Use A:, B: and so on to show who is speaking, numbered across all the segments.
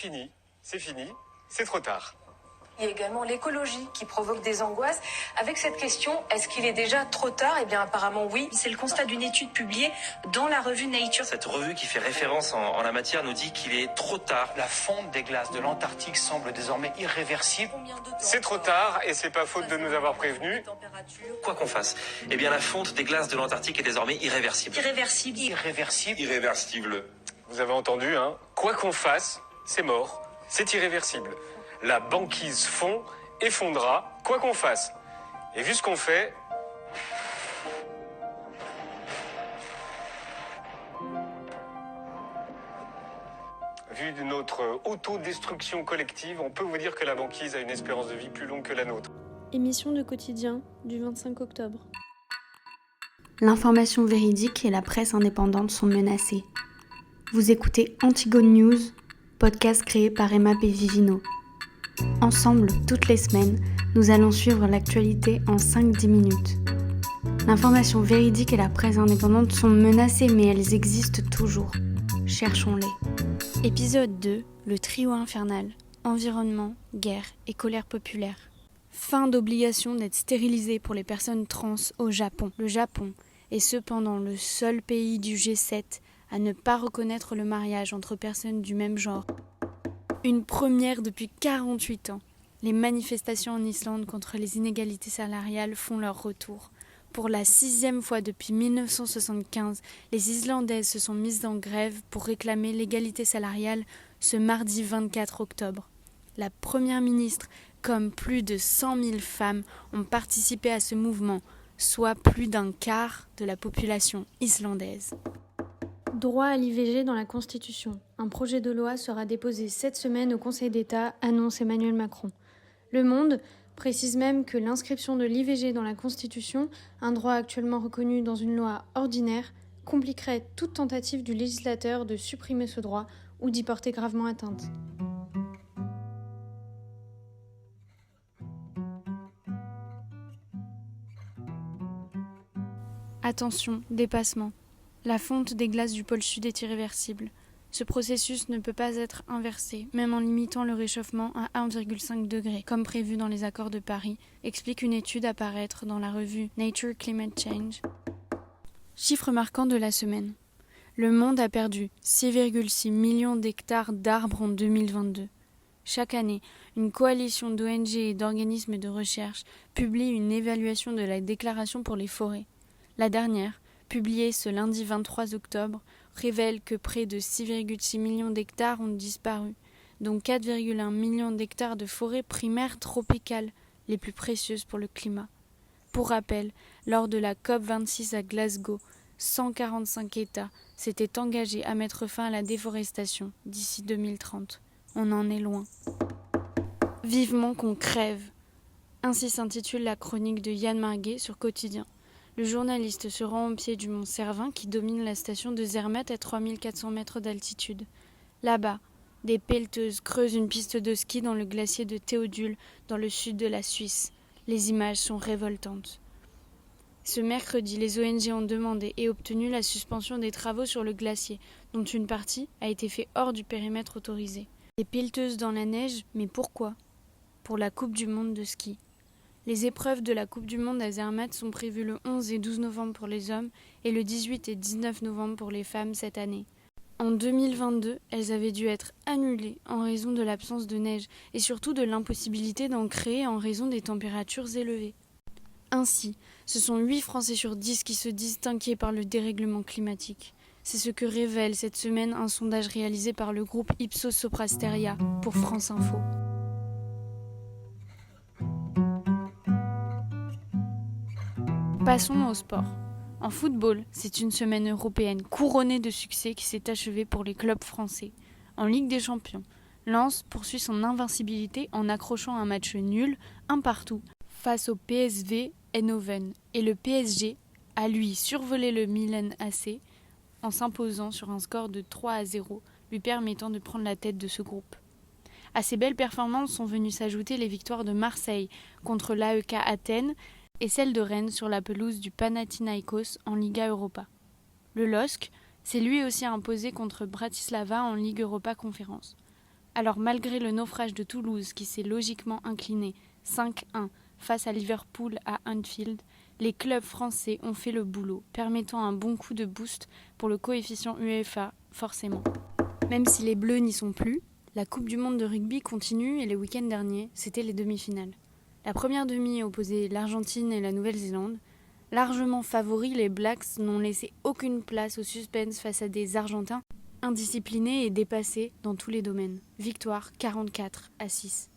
A: fini, c'est trop tard.
B: Il y a également l'écologie qui provoque des angoisses. Avec cette question, est-ce qu'il est déjà trop tard ? Eh bien apparemment oui. C'est le constat d'une étude publiée dans la revue Nature.
C: Cette revue qui fait référence en la matière nous dit qu'il est trop tard.
D: La fonte des glaces de l'Antarctique semble désormais irréversible.
A: C'est trop tard et c'est pas faute de nous avoir prévenus.
C: Quoi qu'on fasse, eh bien la fonte des glaces de l'Antarctique est désormais irréversible.
D: Irréversible.
A: Vous avez entendu, hein ? Quoi qu'on fasse, c'est mort, c'est irréversible. La banquise fond, effondra, quoi qu'on fasse. Et vu ce qu'on fait... Vu de notre autodestruction collective, on peut vous dire que la banquise a une espérance de vie plus longue que la nôtre.
E: Émission de quotidien du 25 octobre.
F: L'information véridique et la presse indépendante sont menacées. Vous écoutez Antigone News, podcast créé par Emma Pévivino. Ensemble, toutes les semaines, nous allons suivre l'actualité en 5-10 minutes. L'information véridique et la presse indépendante sont menacées, mais elles existent toujours. Cherchons-les. Épisode 2, le trio infernal. Environnement, guerre et colère populaire. Fin d'obligation d'être stérilisée pour les personnes trans au Japon. Le Japon est cependant le seul pays du G7 à ne pas reconnaître le mariage entre personnes du même genre. Une première depuis 48 ans. Les manifestations en Islande contre les inégalités salariales font leur retour. Pour la 6e fois depuis 1975, les Islandaises se sont mises en grève pour réclamer l'égalité salariale ce mardi 24 octobre. La Première ministre, comme plus de 100 000 femmes, ont participé à ce mouvement, soit plus d'un quart de la population islandaise.
E: Droit à l'IVG dans la Constitution. Un projet de loi sera déposé cette semaine au Conseil d'État, annonce Emmanuel Macron. Le Monde précise même que l'inscription de l'IVG dans la Constitution, un droit actuellement reconnu dans une loi ordinaire, compliquerait toute tentative du législateur de supprimer ce droit ou d'y porter gravement atteinte.
F: Attention, dépassement. La fonte des glaces du pôle sud est irréversible. Ce processus ne peut pas être inversé, même en limitant le réchauffement à 1,5 degré, comme prévu dans les accords de Paris, explique une étude à paraître dans la revue Nature Climate Change. Chiffre marquant de la semaine. Le monde a perdu 6,6 millions d'hectares d'arbres en 2022. Chaque année, une coalition d'ONG et d'organismes de recherche publie une évaluation de la déclaration pour les forêts. La dernière, publiée ce lundi 23 octobre, révèle que près de 6,6 millions d'hectares ont disparu, dont 4,1 millions d'hectares de forêts primaires tropicales, les plus précieuses pour le climat. Pour rappel, lors de la COP26 à Glasgow, 145 États s'étaient engagés à mettre fin à la déforestation d'ici 2030. On en est loin. Vivement qu'on crève. Ainsi s'intitule la chronique de Yann Marguet sur Quotidien. Le journaliste se rend au pied du mont Cervin qui domine la station de Zermatt à 3400 mètres d'altitude. Là-bas, des pelleteuses creusent une piste de ski dans le glacier de Théodule, dans le sud de la Suisse. Les images sont révoltantes. Ce mercredi, les ONG ont demandé et obtenu la suspension des travaux sur le glacier, dont une partie a été faite hors du périmètre autorisé. Des pelleteuses dans la neige, mais pourquoi ? Pour la Coupe du monde de ski. Les épreuves de la Coupe du monde à Zermatt sont prévues le 11 et 12 novembre pour les hommes et le 18 et 19 novembre pour les femmes cette année. En 2022, elles avaient dû être annulées en raison de l'absence de neige et surtout de l'impossibilité d'en créer en raison des températures élevées. Ainsi, ce sont 8 Français sur 10 qui se disent inquiets par le dérèglement climatique. C'est ce que révèle cette semaine un sondage réalisé par le groupe Ipsos Soprasteria pour France Info. Passons au sport. En football, c'est une semaine européenne couronnée de succès qui s'est achevée pour les clubs français. En Ligue des Champions, Lens poursuit son invincibilité en accrochant un match nul, un partout, face au PSV Eindhoven. Et le PSG a lui survolé le Milan AC en s'imposant sur un score de 3-0, lui permettant de prendre la tête de ce groupe. À ces belles performances sont venues s'ajouter les victoires de Marseille contre l'AEK Athènes et celle de Rennes sur la pelouse du Panathinaikos en Liga Europa. Le LOSC s'est lui aussi imposé contre Bratislava en Ligue Europa Conférence. Alors malgré le naufrage de Toulouse qui s'est logiquement incliné 5-1 face à Liverpool à Anfield, les clubs français ont fait le boulot, permettant un bon coup de boost pour le coefficient UEFA, forcément. Même si les Bleus n'y sont plus, la Coupe du Monde de rugby continue et le week-end dernier, c'était les demi-finales. La première demi opposait l'Argentine et la Nouvelle-Zélande. Largement favoris, les Blacks n'ont laissé aucune place au suspense face à des Argentins indisciplinés et dépassés dans tous les domaines. Victoire 44-6.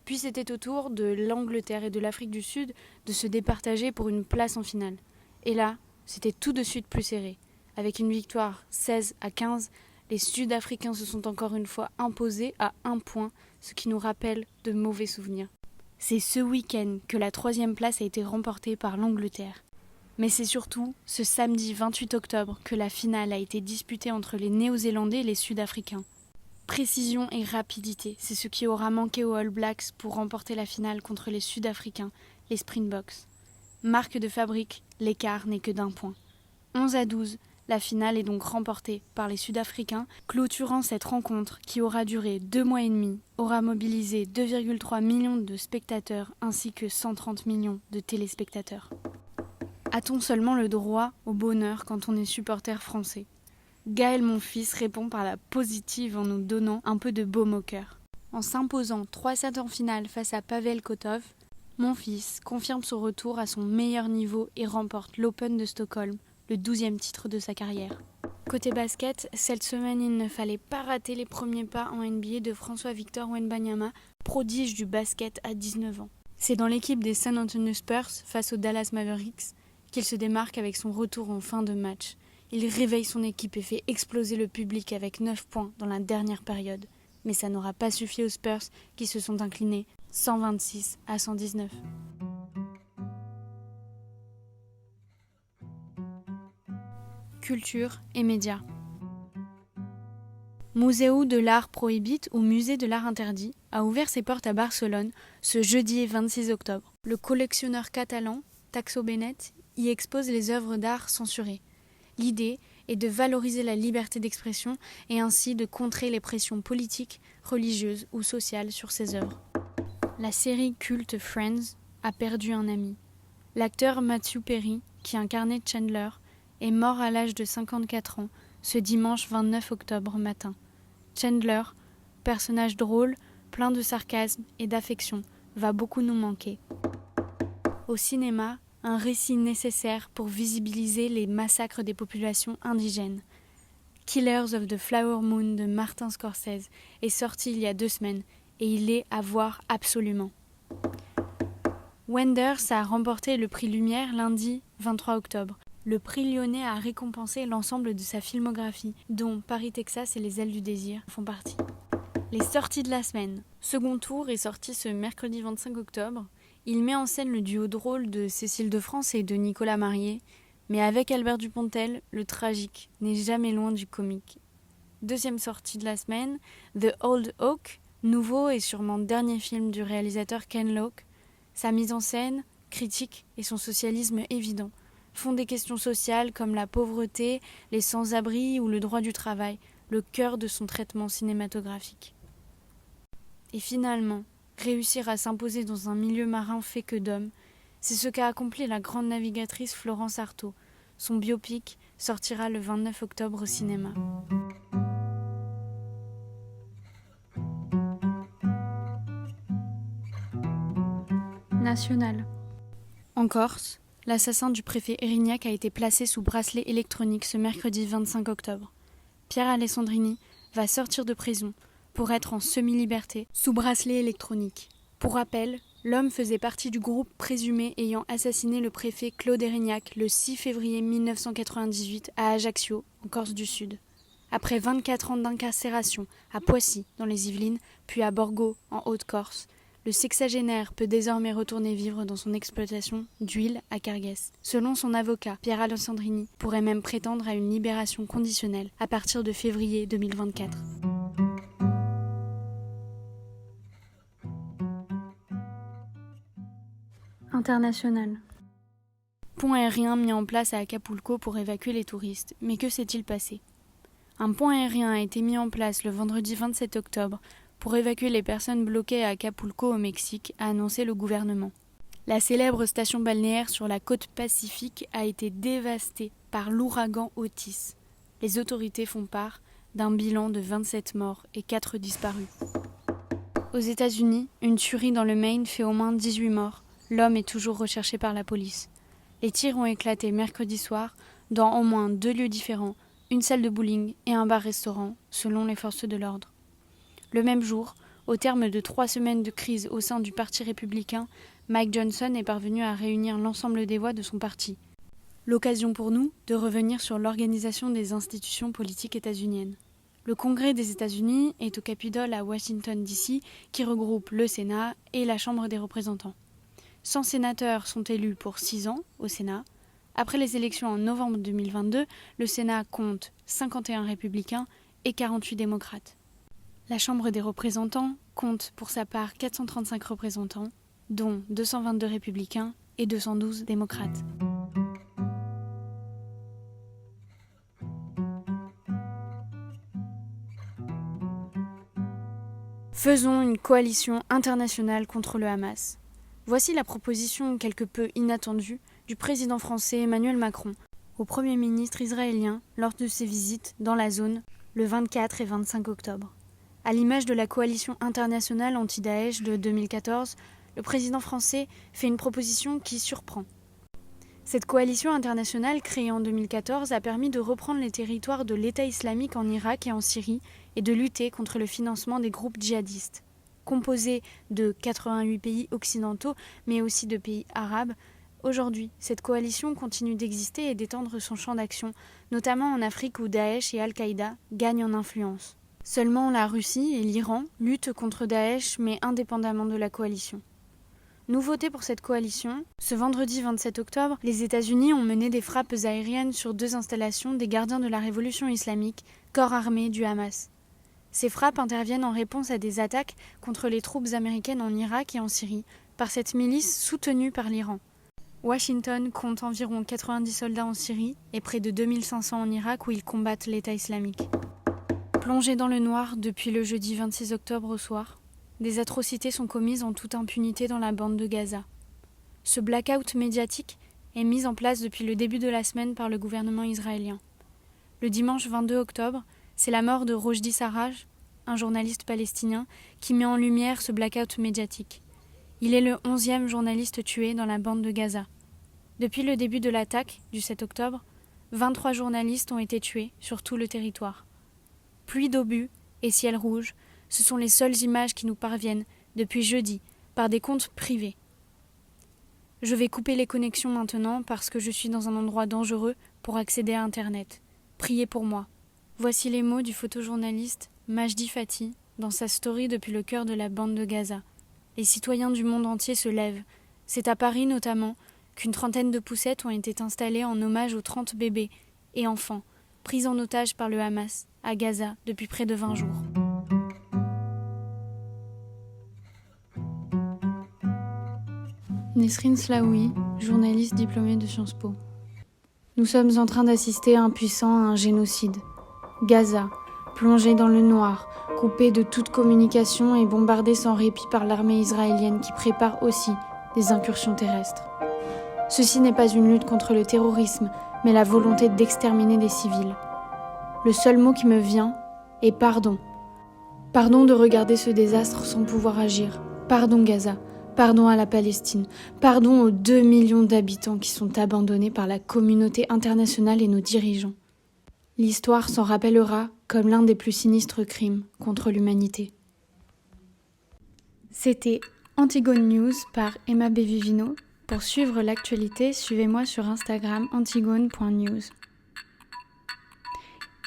F: Puis c'était au tour de l'Angleterre et de l'Afrique du Sud de se départager pour une place en finale. Et là, c'était tout de suite plus serré. Avec une victoire 16-15, les Sud-Africains se sont encore une fois imposés à 1 point, ce qui nous rappelle de mauvais souvenirs. C'est ce week-end que la 3e place a été remportée par l'Angleterre. Mais c'est surtout ce samedi 28 octobre que la finale a été disputée entre les Néo-Zélandais et les Sud-Africains. Précision et rapidité, c'est ce qui aura manqué aux All Blacks pour remporter la finale contre les Sud-Africains, les Springboks. Marque de fabrique, l'écart n'est que d'1 point. 11-12, la finale est donc remportée par les Sud-Africains, clôturant cette rencontre qui aura duré 2 mois et demi, aura mobilisé 2,3 millions de spectateurs ainsi que 130 millions de téléspectateurs. A-t-on seulement le droit au bonheur quand on est supporter français ? Gaël Monfils répond par la positive en nous donnant un peu de baume au cœur. En s'imposant 3-7 en finale face à Pavel Kotov, Monfils confirme son retour à son meilleur niveau et remporte l'Open de Stockholm, le 12e titre de sa carrière. Côté basket, cette semaine il ne fallait pas rater les premiers pas en NBA de François-Victor Wembanyama, prodige du basket à 19 ans. C'est dans l'équipe des San Antonio Spurs face aux Dallas Mavericks qu'il se démarque avec son retour en fin de match. Il réveille son équipe et fait exploser le public avec 9 points dans la dernière période. Mais ça n'aura pas suffi aux Spurs qui se sont inclinés 126-119. Culture et médias. Museu de l'Art Prohibit ou Musée de l'Art Interdit a ouvert ses portes à Barcelone ce jeudi 26 octobre. Le collectionneur catalan, Taxo Benet, y expose les œuvres d'art censurées. L'idée est de valoriser la liberté d'expression et ainsi de contrer les pressions politiques, religieuses ou sociales sur ces œuvres. La série culte Friends a perdu un ami. L'acteur Matthew Perry, qui incarnait Chandler, est mort à l'âge de 54 ans ce dimanche 29 octobre matin. Chandler, personnage drôle, plein de sarcasme et d'affection, va beaucoup nous manquer. Au cinéma, un récit nécessaire pour visibiliser les massacres des populations indigènes. Killers of the Flower Moon de Martin Scorsese est sorti il y a 2 semaines et il est à voir absolument. Wenders a remporté le prix Lumière lundi 23 octobre. Le prix lyonnais a récompensé l'ensemble de sa filmographie, dont Paris, Texas et Les Ailes du Désir font partie. Les sorties de la semaine. Second tour est sorti ce mercredi 25 octobre. Il met en scène le duo drôle de Cécile de France et de Nicolas Marié, mais avec Albert Dupontel, le tragique n'est jamais loin du comique. Deuxième sortie de la semaine, The Old Oak, nouveau et sûrement dernier film du réalisateur Ken Loach. Sa mise en scène, critique et son socialisme évident font des questions sociales comme la pauvreté, les sans-abri ou le droit du travail, le cœur de son traitement cinématographique. Et finalement, réussir à s'imposer dans un milieu marin fait que d'hommes, c'est ce qu'a accompli la grande navigatrice Florence Artaud. Son biopic sortira le 29 octobre au cinéma. National. En Corse, l'assassin du préfet Erignac a été placé sous bracelet électronique ce mercredi 25 octobre. Pierre Alessandrini va sortir de prison pour être en semi-liberté sous bracelet électronique. Pour rappel, l'homme faisait partie du groupe présumé ayant assassiné le préfet Claude Erignac le 6 février 1998 à Ajaccio, en Corse du Sud. Après 24 ans d'incarcération à Poissy, dans les Yvelines, puis à Borgo, en Haute-Corse, le sexagénaire peut désormais retourner vivre dans son exploitation d'huile à Carguès. Selon son avocat, Pierre Alessandrini pourrait même prétendre à une libération conditionnelle à partir de février 2024. International. Pont aérien mis en place à Acapulco pour évacuer les touristes. Mais que s'est-il passé ? Un pont aérien a été mis en place le vendredi 27 octobre pour évacuer les personnes bloquées à Acapulco au Mexique, a annoncé le gouvernement. La célèbre station balnéaire sur la côte pacifique a été dévastée par l'ouragan Otis. Les autorités font part d'un bilan de 27 morts et 4 disparus. Aux États-Unis, une tuerie dans le Maine fait au moins 18 morts. L'homme est toujours recherché par la police. Les tirs ont éclaté mercredi soir dans au moins 2 lieux différents, une salle de bowling et un bar-restaurant, selon les forces de l'ordre. Le même jour, au terme de 3 semaines de crise au sein du Parti républicain, Mike Johnson est parvenu à réunir l'ensemble des voix de son parti. L'occasion pour nous de revenir sur l'organisation des institutions politiques états-uniennes. Le Congrès des États-Unis est au Capitole à Washington, D.C., qui regroupe le Sénat et la Chambre des représentants. 100 sénateurs sont élus pour 6 ans au Sénat. Après les élections en novembre 2022, le Sénat compte 51 républicains et 48 démocrates. La Chambre des représentants compte pour sa part 435 représentants, dont 222 républicains et 212 démocrates. Faisons une coalition internationale contre le Hamas. Voici la proposition quelque peu inattendue du président français Emmanuel Macron au Premier ministre israélien lors de ses visites dans la zone le 24 et 25 octobre. À l'image de la coalition internationale anti-Daesh de 2014, le président français fait une proposition qui surprend. Cette coalition internationale créée en 2014 a permis de reprendre les territoires de l'État islamique en Irak et en Syrie et de lutter contre le financement des groupes djihadistes. Composée de 88 pays occidentaux, mais aussi de pays arabes, aujourd'hui, cette coalition continue d'exister et d'étendre son champ d'action, notamment en Afrique où Daesh et Al-Qaïda gagnent en influence. Seulement la Russie et l'Iran luttent contre Daesh, mais indépendamment de la coalition. Nouveauté pour cette coalition, ce vendredi 27 octobre, les États-Unis ont mené des frappes aériennes sur 2 installations des gardiens de la révolution islamique, corps armé du Hamas. Ces frappes interviennent en réponse à des attaques contre les troupes américaines en Irak et en Syrie par cette milice soutenue par l'Iran. Washington compte environ 90 soldats en Syrie et près de 2500 en Irak où ils combattent l'État islamique. Plongés dans le noir depuis le jeudi 26 octobre au soir, des atrocités sont commises en toute impunité dans la bande de Gaza. Ce blackout médiatique est mis en place depuis le début de la semaine par le gouvernement israélien. Le dimanche 22 octobre, c'est la mort de Rojdi Sarraj, un journaliste palestinien, qui met en lumière ce blackout médiatique. Il est le 11e journaliste tué dans la bande de Gaza. Depuis le début de l'attaque du 7 octobre, 23 journalistes ont été tués sur tout le territoire. Pluie d'obus et ciel rouge, ce sont les seules images qui nous parviennent depuis jeudi par des comptes privés. Je vais couper les connexions maintenant parce que je suis dans un endroit dangereux pour accéder à Internet. Priez pour moi. Voici les mots du photojournaliste Majdi Fati dans sa story depuis le cœur de la bande de Gaza. Les citoyens du monde entier se lèvent. C'est à Paris notamment qu'une trentaine de poussettes ont été installées en hommage aux 30 bébés et enfants pris en otage par le Hamas à Gaza depuis près de 20 jours.
E: Nesrine Slaoui, journaliste diplômée de Sciences Po. Nous sommes en train d'assister impuissants à un génocide. Gaza, plongée dans le noir, coupée de toute communication et bombardée sans répit par l'armée israélienne qui prépare aussi des incursions terrestres. Ceci n'est pas une lutte contre le terrorisme, mais la volonté d'exterminer des civils. Le seul mot qui me vient est pardon. Pardon de regarder ce désastre sans pouvoir agir. Pardon Gaza. Pardon à la Palestine, pardon aux 2 millions d'habitants qui sont abandonnés par la communauté internationale et nos dirigeants. L'histoire s'en rappellera comme l'un des plus sinistres crimes contre l'humanité. C'était Antigone News par Emma Bevivino. Pour suivre l'actualité, suivez-moi sur Instagram antigone.news.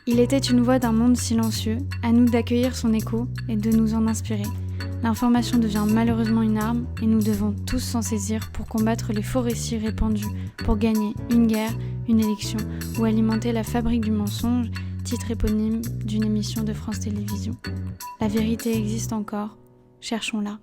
E: Il était une voix d'un monde silencieux, à nous d'accueillir son écho et de nous en inspirer. L'information devient malheureusement une arme et nous devons tous s'en saisir pour combattre les faux récits répandus, pour gagner une guerre, une élection ou alimenter la fabrique du mensonge, titre éponyme d'une émission de France Télévisions. La vérité existe encore, cherchons-la.